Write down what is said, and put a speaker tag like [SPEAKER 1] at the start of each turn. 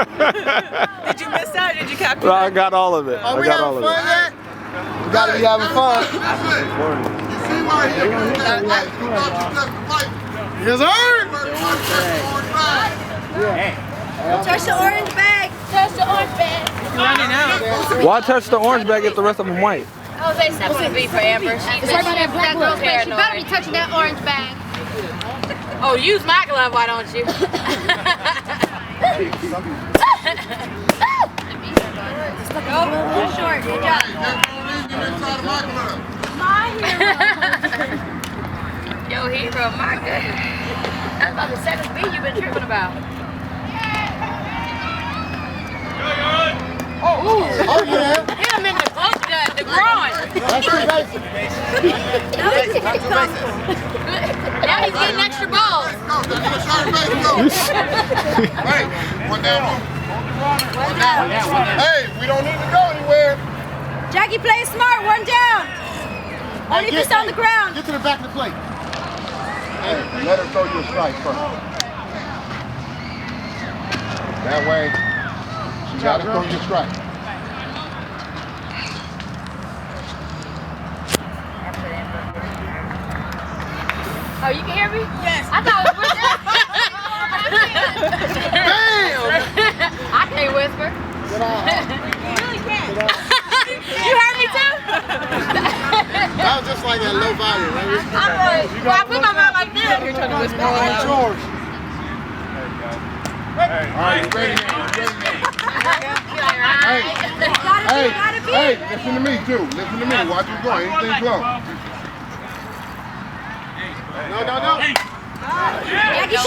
[SPEAKER 1] Did you miss that or did you capture
[SPEAKER 2] No,
[SPEAKER 1] that?
[SPEAKER 2] I got all of it.
[SPEAKER 3] Are
[SPEAKER 2] I
[SPEAKER 3] we
[SPEAKER 2] got all
[SPEAKER 3] having
[SPEAKER 2] of
[SPEAKER 3] fun
[SPEAKER 2] it.
[SPEAKER 3] yet? We gotta be having fun. Yes, sir.
[SPEAKER 4] Touch the orange bag. Touch the orange bag.
[SPEAKER 1] Running out.
[SPEAKER 2] Why touch the orange bag if the rest of them white?
[SPEAKER 4] Oh, they said to be for Amber. She's right by that black girl's face. You better be touching that orange bag. Oh, use my glove, why don't you? Go short. Good job. My hero. Yo, hero, my goodness. That's about the second speed you've been tripping about.
[SPEAKER 3] Oh, yeah.
[SPEAKER 4] Hit him in the close gut, the groin.
[SPEAKER 3] That's too basic.
[SPEAKER 4] Now he's getting extra balls.
[SPEAKER 3] Hey, one down. Hey, we don't need to go anywhere.
[SPEAKER 4] Jackie, play smart. One down. Only if it's on the ground.
[SPEAKER 3] Get to the back of the plate. Hey, let her throw you a strike first. That way, she got to throw you a strike.
[SPEAKER 4] Oh, you can hear me?
[SPEAKER 1] Yes.
[SPEAKER 4] I thought it was whisper.
[SPEAKER 3] Bam!
[SPEAKER 4] I can't whisper.
[SPEAKER 1] You really can't.
[SPEAKER 4] You heard me too?
[SPEAKER 3] That was just like that low volume. Right?
[SPEAKER 4] I'm like, well, I put my mouth like this.
[SPEAKER 1] You're trying to whisper
[SPEAKER 3] All
[SPEAKER 1] all
[SPEAKER 3] right,
[SPEAKER 1] out.
[SPEAKER 3] George. All right, ready now. Hey, listen to me too. Listen to me. Watch you go. Anything close. No.
[SPEAKER 4] Jackie,